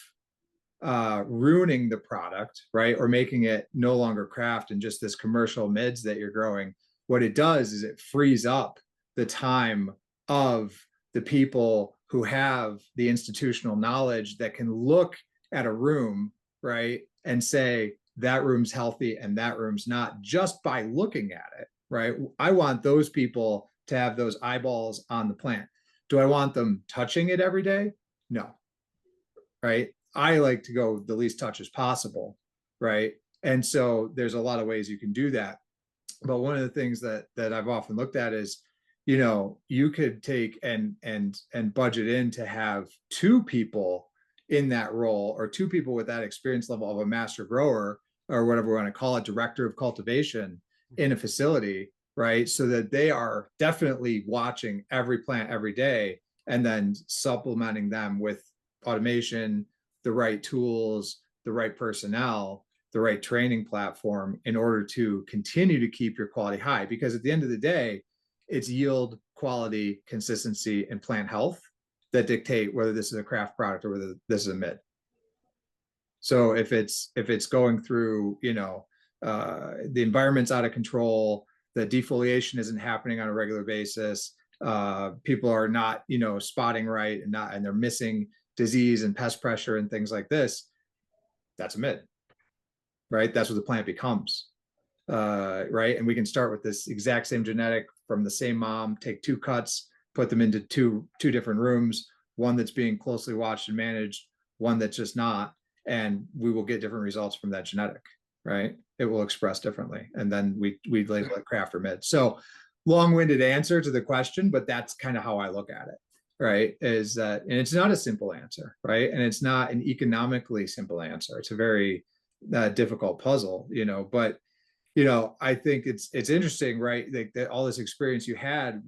ruining the product, right, or making it no longer craft and just this commercial mids that you're growing, what it does is it frees up the time of the people who have the institutional knowledge that can look at a room, right, and say that room's healthy and that room's not, just by looking at it, right? I want those people to have those eyeballs on the plant. Do I want them touching it every day? No, right? I like to go the least touch as possible, right? And so there's a lot of ways you can do that. But one of the things that I've often looked at is, you could take and budget in to have two people in that role, or two people with that experience level of a master grower, or whatever we want to call it, director of cultivation in a facility, right? So that they are definitely watching every plant every day, and then supplementing them with automation, the right tools, the right personnel, the right training platform, in order to continue to keep your quality high. Because at the end of the day, it's yield, quality, consistency, and plant health that dictate whether this is a craft product or whether this is a mid. So if it's going through, the environment's out of control, the defoliation isn't happening on a regular basis, people are not, spotting right and they're missing disease and pest pressure and things like this, that's a mid, right? That's what the plant becomes. Right. And we can start with this exact same genetic from the same mom, take 2 cuts, put them into two different rooms, one that's being closely watched and managed, one that's just not, and we will get different results from that genetic, right? It will express differently. And then we label it craft or mid. So long-winded answer to the question, but that's kind of how I look at it, right? Is that, and it's not a simple answer, right? And it's not an economically simple answer. It's a very difficult puzzle, but I think it's interesting, right? That all this experience you had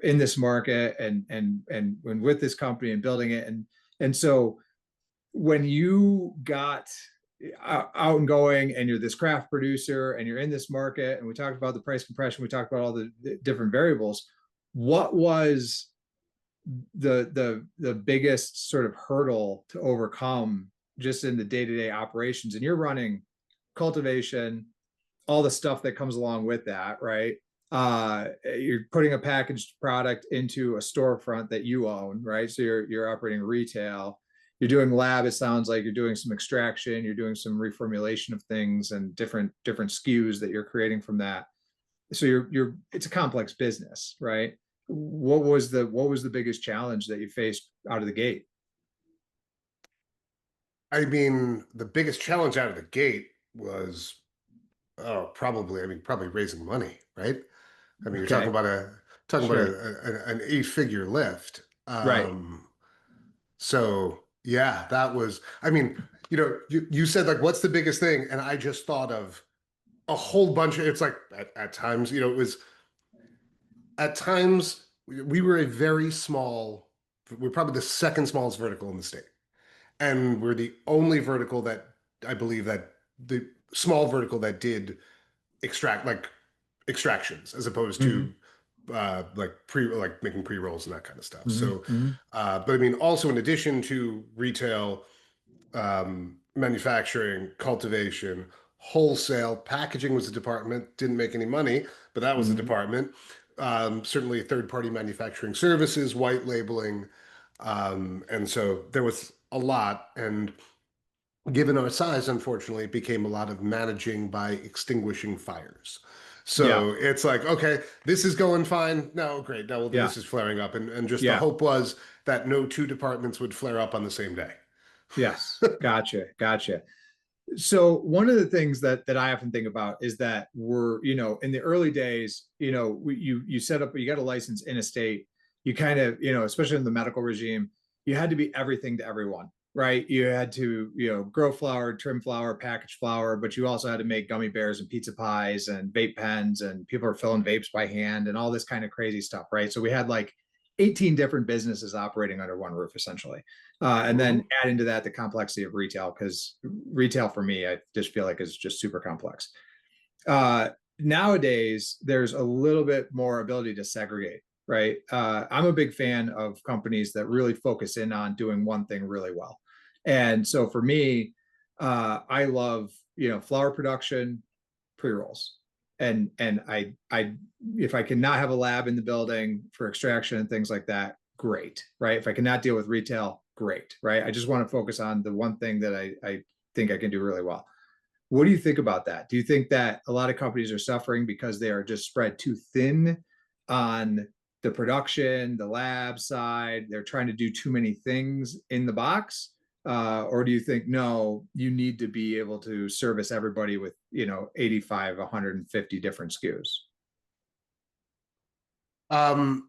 in this market and with this company and building it, and so when you got out and going, and you're this craft producer, and you're in this market, and we talked about the price compression, we talked about all the different variables. What was the biggest sort of hurdle to overcome just in the day-to-day operations? And you're running cultivation, all the stuff that comes along with that, right? You're putting a packaged product into a storefront that you own, right? So you're operating retail. You're doing lab. It sounds like you're doing some extraction. You're doing some reformulation of things and different SKUs that you're creating from that. So it's a complex business, right? What was the biggest challenge that you faced out of the gate? I mean, the biggest challenge out of the gate was probably raising money, right? I mean, you're talking Okay. about Sure. an 8-figure lift. Right. So yeah, that was, I mean, you said like, what's the biggest thing? And I just thought of a whole bunch of, it's like at times, it was at times we were a very small, we're probably the second smallest vertical in the state. And we're the only vertical that I believe that the small vertical that did extractions as opposed Mm-hmm. to like making pre-rolls and that kind of stuff. Mm-hmm. So, Mm-hmm. but I mean, also in addition to retail, manufacturing, cultivation, wholesale, packaging was a department, didn't make any money, but that was a Mm-hmm. department. Certainly third-party manufacturing services, white labeling. And so there was a lot. And given our size, unfortunately, it became a lot of managing by extinguishing fires. Yeah. So it's like, okay, this is going fine. No, great. No, well, Yeah. this is flaring up. And just the Yeah. hope was that no 2 departments would flare up on the same day. Yes. Gotcha. Gotcha. So one of the things that I often think about is that we're, in the early days, you set up, you got a license in a state, you kind of, especially in the medical regime, you had to be everything to everyone, right? You had to, grow flower, trim flower, package flower, but you also had to make gummy bears and pizza pies and vape pens, and people are filling vapes by hand and all this kind of crazy stuff, right? So we had like 18 different businesses operating under one roof, essentially. And then Mhm. add into that the complexity of retail, because retail for me, I just feel like is just super complex. Nowadays, there's a little bit more ability to segregate, right? I'm a big fan of companies that really focus in on doing one thing really well. And so for me, I love, flower production, pre-rolls. And I if I cannot have a lab in the building for extraction and things like that, great, right? If I cannot deal with retail, great, right? I just want to focus on the one thing that I think I can do really well. What do you think about that? Do you think that a lot of companies are suffering because they are just spread too thin on the production, the lab side? They're trying to do too many things in the box? Or do you think, no, you need to be able to service everybody with, 85, 150 different SKUs? Um,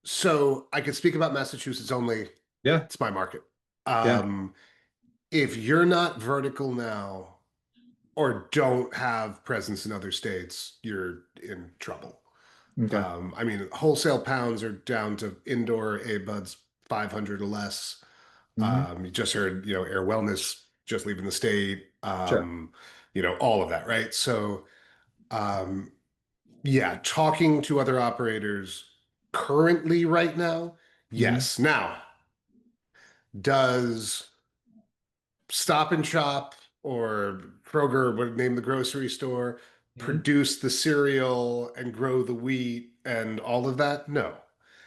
so I could speak about Massachusetts only. Yeah. It's my market. Yeah. Um, if you're not vertical now or don't have presence in other states, you're in trouble. Okay. I mean, wholesale pounds are down to indoor A buds 500 or less. Mm-hmm. You just heard, Air Wellness just leaving the state. Sure. All of that, right? So, yeah, talking to other operators currently right now, Mhm. Yes. Now, does Stop and Shop or Kroger, would name the grocery store, Mhm. produce the cereal and grow the wheat and all of that? No.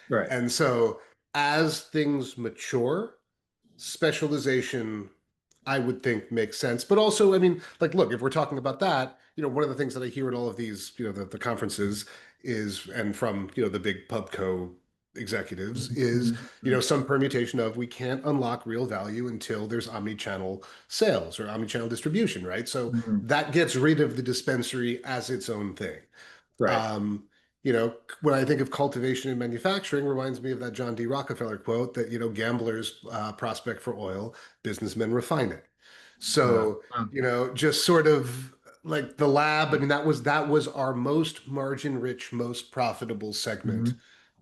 Right. And so as things mature, specialization, I would think makes sense. But also, I mean, like, look, if we're talking about that, one of the things that I hear at all of these, the conferences is, and from, the big pubco executives Mhm. is, Mhm. Mhm. some permutation of we can't unlock real value until there's omni-channel sales or omni-channel distribution, right? So Mhm. that gets rid of the dispensary as its own thing. Right. Um, when I think of cultivation and manufacturing, reminds me of that John D. Rockefeller quote that, gamblers prospect for oil, businessmen refine it. So, Wow. just sort of like the lab, I mean, that was our most margin rich, most profitable segment Mhm.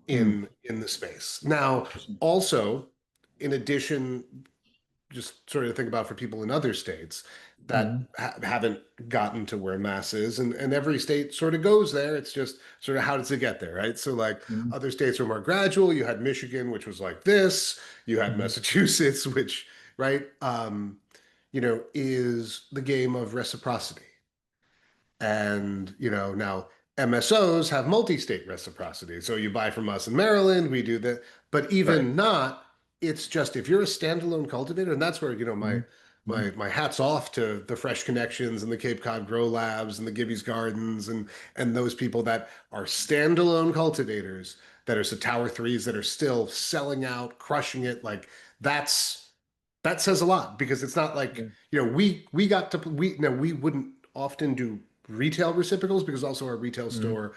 Mm. in the space. Now, Interesting. also, in addition, just sort of think about for people in other states that Mhm. haven't gotten to where mass is, and every state sort of goes there. It's just sort of how does it get there, right? So like Mhm. other states were more gradual. You had Michigan, which was like this. You had Mhm. Massachusetts, which, right, is the game of reciprocity. And, now MSOs have multi-state reciprocity. So you buy from us in Maryland, we do that. But Right. even not, it's just if you're a standalone cultivator, and that's where, my Mhm. Mhm. my hat's off to the Fresh Connections and the Cape Cod Grow Labs and the Gibby's Gardens and those people that are standalone cultivators that are Tower threes that are still selling out, crushing it. Like that's that says a lot because it's not like Yeah. we got to we wouldn't often do retail reciprocals because also our retail Mhm. store,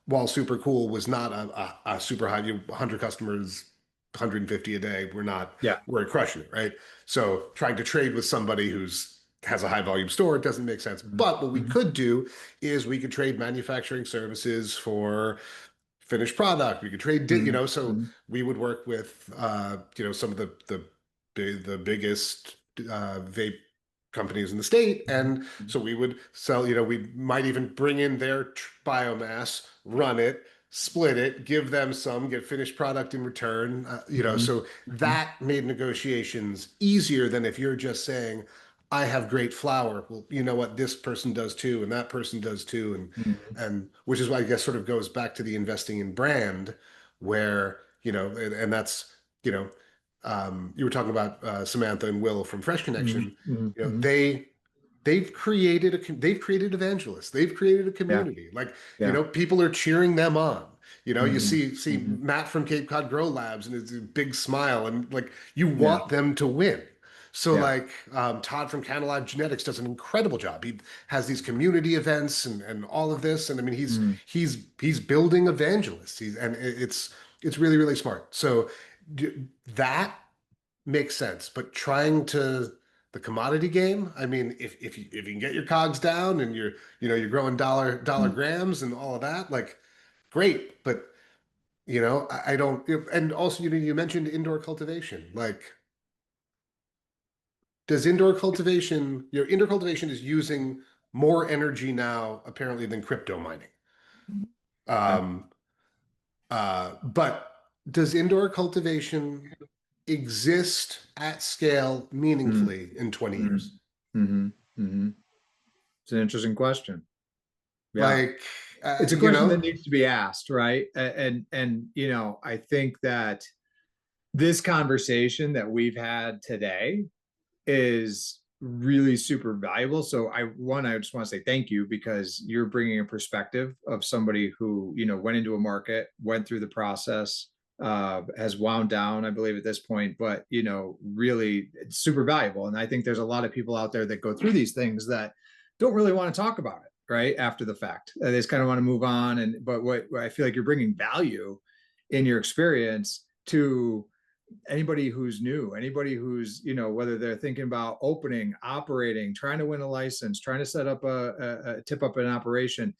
while super cool, was not a super high 100 customers, 150 a day. Yeah. We're crushing it, right? So trying to trade with somebody who's has a high volume store, it doesn't make sense. Mhm. But what we Mhm. could do is we could trade manufacturing services for finished product. We could trade, Mhm. so Mhm. we would work with, some of the biggest vape companies in the state, and Mhm. so we would sell. We might even bring in their biomass, run it, split it, give them some, get finished product in return. Mhm. So Mhm. that made negotiations easier than if you're just saying, I have great flour. Well, you know what? This person does too, and that person does too, Mhm. and which is why I guess sort of goes back to the investing in brand, where and that's you were talking about Samantha and Will from Fresh Mhm. Connection. Mhm. You know, Mhm. they've created evangelists. They've created a Yeah. community. Like, Yeah. people are cheering them on. You Mhm. see Mhm. Matt from Cape Cod Grow Labs and his big smile, and like you Yeah. want them to win. So Yeah. like Todd from Canalive Genetics does an incredible job. He has these community events and all of this, and I mean Mhm. he's building evangelists. It's really really smart. So that makes sense. But trying to the commodity game, I mean, if you can get your cogs down and you're growing dollar Mhm. grams and all of that, like great. But I don't. And also, you mentioned indoor cultivation. Like, does indoor cultivation is using more energy now apparently than crypto mining. Yeah. Um, but does indoor cultivation exist at scale Mhm. meaningfully in 20 Mhm. years? Mhm. Mhm. It's an interesting question. Yeah. Like, It's a question that needs to be asked, right? And I think that this conversation that we've had today is really super valuable. So I just want to say thank you because you're bringing a perspective of somebody who, went into a market, went through the process, has wound down, I believe at this point, but, really it's super valuable. And I think there's a lot of people out there that go through these things that don't really want to talk about it, right? After the fact, they just kind of want to move on. But what I feel like you're bringing value in your experience to anybody who's new, anybody who's, whether they're thinking about opening, operating, trying to win a license, trying to set up a tip up an operation,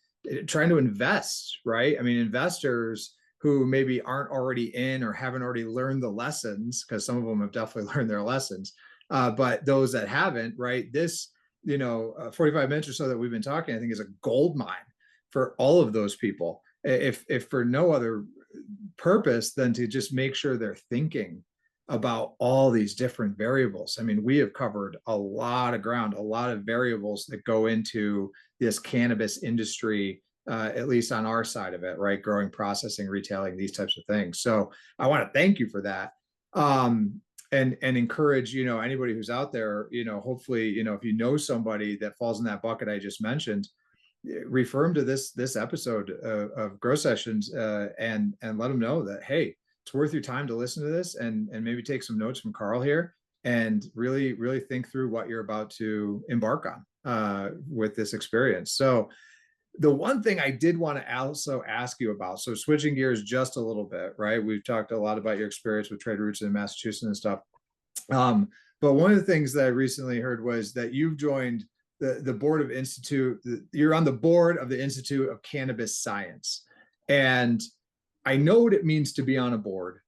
trying to invest, right? I mean, investors who maybe aren't already in or haven't already learned the lessons, because some of them have definitely learned their lessons. But those that haven't, right? This, 45 minutes or so that we've been talking, I think is a gold mine for all of those people. If for no other purpose than to just make sure they're thinking about all these different variables. I mean, we have covered a lot of ground, a lot of variables that go into this cannabis industry, at least on our side of it, right? Growing, processing, retailing, these types of things. So I want to thank you for that. And encourage, anybody who's out there, hopefully, if you know somebody that falls in that bucket I just mentioned, refer them to this episode of Grow Sessions, and let them know that, hey, it's worth your time to listen to this, and maybe take some notes from Carl here, and really think through what you're about to embark on with this experience. So the one thing I did want to also ask you about, so switching gears just a little bit, right? We've talked a lot about your experience with trade routes in Massachusetts and stuff. But one of the things that I recently heard was that you've joined the board of Institute, you're on the board of the Institute of Cannabis Science. And I know what it means to be on a board.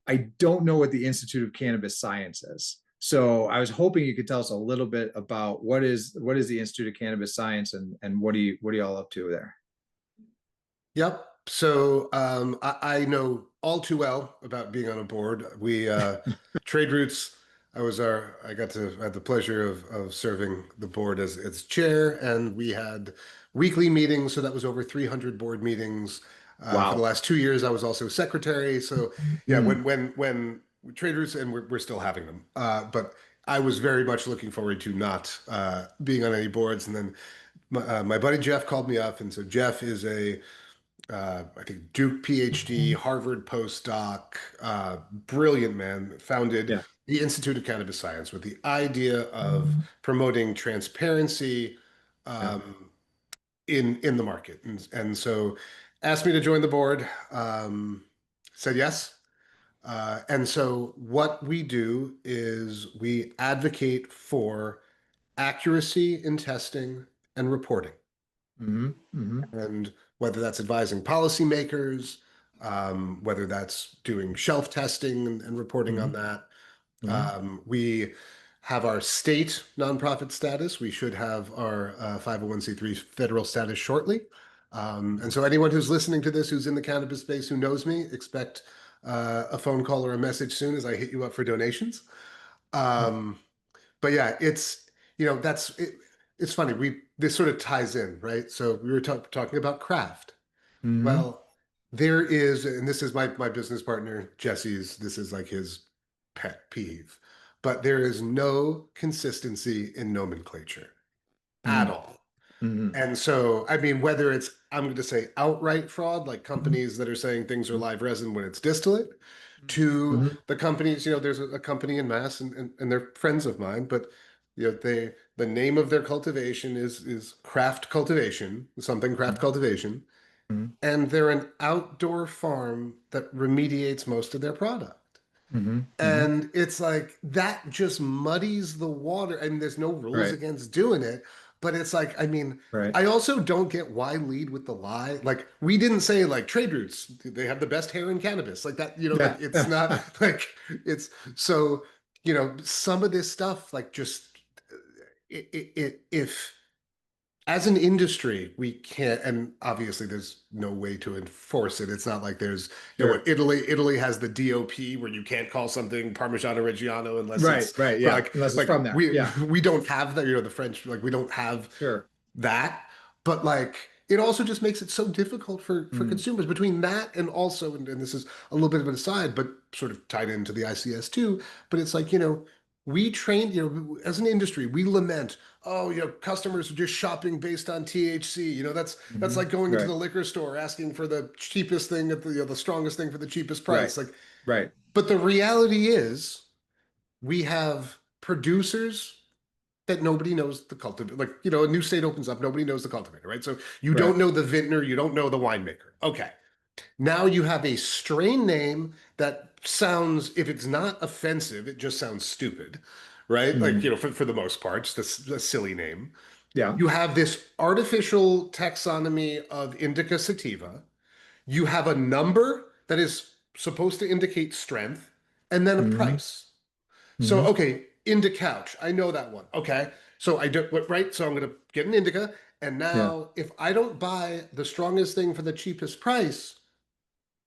I don't know what the Institute of Cannabis Science is. So I was hoping you could tell us a little bit about what is the Institute of Cannabis Science, and what are you all up to there? Yep. So I know all too well about being on a board. We Trade Routes. I had the pleasure of serving the board as chair, and we had weekly meetings. So that was over 300 board meetings. For the Wow. last 2 years, I was also secretary. So yeah, Mm, when Trade Routes, and we're still having them, but I was very much looking forward to not being on any boards. And then my buddy Jeff called me up, and so Jeff is I think Duke PhD, Harvard postdoc, brilliant man, founded yeah. the Institute of Cannabis Science with the idea of promoting transparency Yeah. um, in the market, and so asked me to join the board. Said yes. And so what we do is we advocate for accuracy in testing and reporting. Mm-hmm. Mm-hmm. And whether that's advising policymakers, whether that's doing shelf testing and reporting on that. Mm-hmm. We have our state nonprofit status. We should have our 501(c)(3) federal status shortly. And so anyone who's listening to this, who's in the cannabis space, who knows me, expect a phone call or a message soon as I hit you up for donations. Um, but yeah, it's funny. This sort of ties in, right? So we were talking about craft. Mm-hmm. Well, there is, and this is my business partner, Jesse's, this is like his pet peeve, but there is no consistency in nomenclature at all. Mm-hmm. And so, I mean, whether it's, I'm going to say outright fraud, like companies that are saying things are live resin when it's distillate, to Mm-hmm. the companies, there's a company in Mass, and they're friends of mine, but the name of their cultivation is craft cultivation, something craft cultivation, and they're an outdoor farm that remediates most of their product. Mm-hmm. Mm-hmm. And it's like that just muddies the water. I mean, there's no rules Right. against doing it, but it's like, I mean, Right. I also don't get why lead with the lie. Like, we didn't say like Trade Routes, they have the best hair in cannabis. Like that, like Yeah. it's not like it's so, some of this stuff, like just if as an industry, we can't, and obviously there's no way to enforce it. It's not like there's, Sure. what Italy has the DOP where you can't call something Parmigiano Reggiano unless Right. it's Right. but Yeah. Unless it's like from there. Yeah. we don't have that, the French, like we don't have Sure. that. But like it also just makes it so difficult for Mm. consumers between that and also, and this is a little bit of an aside, but sort of tied into the ICS too. But it's like, we train, as an industry, we lament, oh, customers are just shopping based on THC. That's Mm-hmm. like going into Right. the liquor store asking for the cheapest thing at the strongest thing for the cheapest Right. price. Like, Right. but the reality is we have producers that nobody knows the cultivator. Like, a new state opens up, nobody knows the cultivator, right? So you Right. don't know the vintner, you don't know the winemaker. Okay. Now you have a strain name that sounds, if it's not offensive, it just sounds stupid, right? Like, Mm-hmm. for the most part, it's a silly name. Yeah. You have this artificial taxonomy of indica sativa. You have a number that is supposed to indicate strength, and then a Mm-hmm. price. So, Mm-hmm. okay, indica couch. I know that one. Okay. So I do, right? So I'm going to get an indica. And Yeah. now if I don't buy the strongest thing for the cheapest price,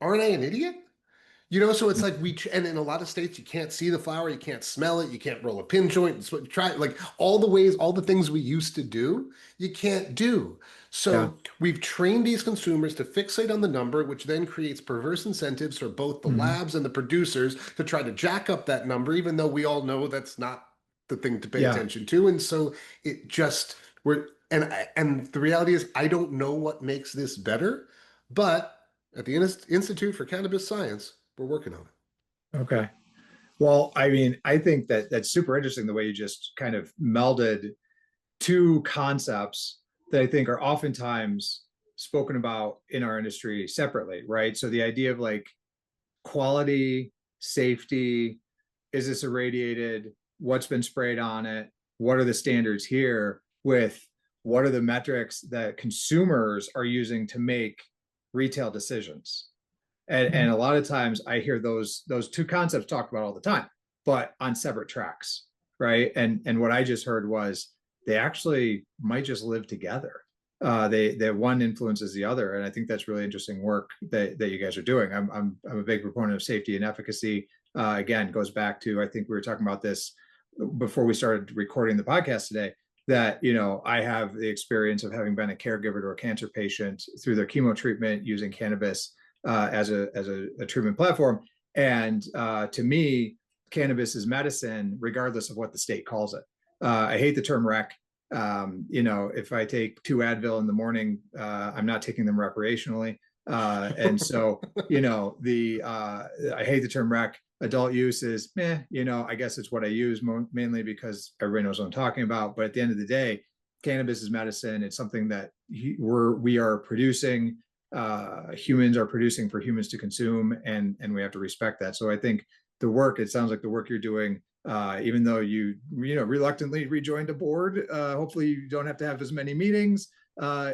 aren't I an idiot? So it's like and in a lot of states, you can't see the flower, you can't smell it, you can't roll a pin joint, try like all the ways, all the things we used to do, you can't do. Yeah. So we've trained these consumers to fixate on the number, which then creates perverse incentives for both the Mhm. labs and the producers to try to jack up that number, even though we all know that's not the thing to pay Yeah. attention to. And so it just, and the reality is, I don't know what makes this better, but at the Institute for Cannabis Science, we're working on it. Okay. Well, I mean, I think that that's super interesting the way you just kind of melded two concepts that I think are oftentimes spoken about in our industry separately, right? So the idea of like quality, safety, is this irradiated? What's been sprayed on it? What are the standards here? With what are the metrics that consumers are using to make retail decisions? And a lot of times I hear those two concepts talked about all the time, but on separate tracks, right? And what I just heard was they actually might just live together. They one influences the other, and I think that's really interesting work that you guys are doing. I'm a big proponent of safety and efficacy. Again, goes back to, I think we were talking about this before we started recording the podcast today, that I have the experience of having been a caregiver to a cancer patient through their chemo treatment using cannabis as a treatment platform. And to me, cannabis is medicine, regardless of what the state calls it. I hate the term rec. If I take 2 Advil in the morning, I'm not taking them recreationally. And so, I hate the term rec. Adult use is, I guess it's what I use mainly because everybody knows what I'm talking about. But at the end of the day, cannabis is medicine. It's something that we are producing. Humans are producing for humans to consume, and we have to respect that. So I think it sounds like the work you're doing, even though you reluctantly rejoined a board, hopefully you don't have to have as many meetings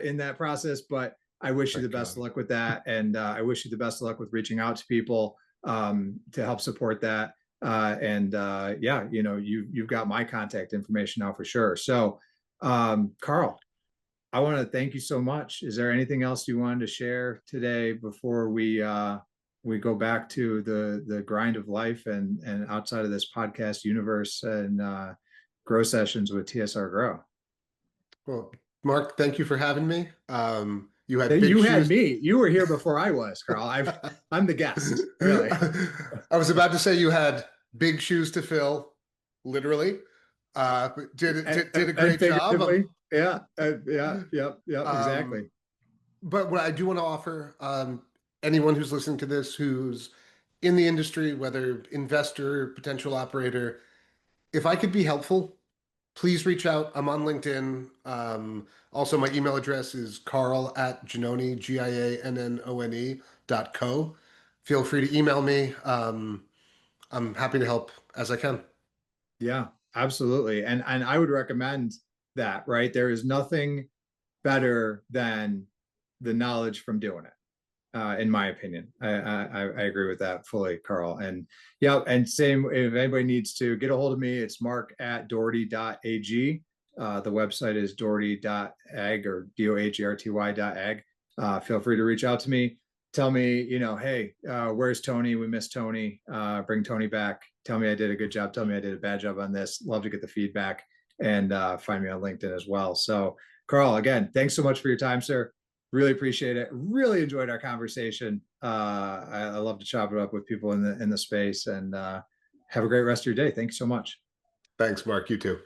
in that process, but I wish you the Thank best of God. luck with that. And I wish you the best of luck with reaching out to people to help support that. Yeah, you've got my contact information now for sure. So Carl, I want to thank you so much. Is there anything else you wanted to share today before we go back to the grind of life and outside of this podcast universe and grow sessions with TSRgrow? Well, Mark, thank you for having me. You had big You had shoes. me. You were here before I was, Carl. I'm the guest, really. I was about to say you had big shoes to fill, literally. Did a And great job. figuratively. Yeah. Yeah. Exactly. Um, but what I do want to offer, anyone who's listening to this, who's in the industry, whether investor, potential operator, if I could be helpful, please reach out. I'm on LinkedIn. Also, my email address is carl@Giannone, GIANNONE.co. Feel free to email me. I'm happy to help as I can. Yeah, absolutely. And I would recommend that, right? There is nothing better than the knowledge from doing it, in my opinion. I agree with that fully, Carl. And yeah, and same, if anybody needs to get a hold of me, it's mark@doherty.ag. The website is doherty.ag or doherty.ag. Feel free to reach out to me. Tell me, hey, where's Tony? We miss Tony. Bring Tony back. Tell me I did a good job. Tell me I did a bad job on this. Love to get the feedback, and find me on LinkedIn as well. So, Carl, again, thanks so much for your time, sir. Really appreciate it. Really enjoyed our conversation. I love to chop it up with people in the space, and have a great rest of your day. Thank you so much. Thanks, Mark. You too.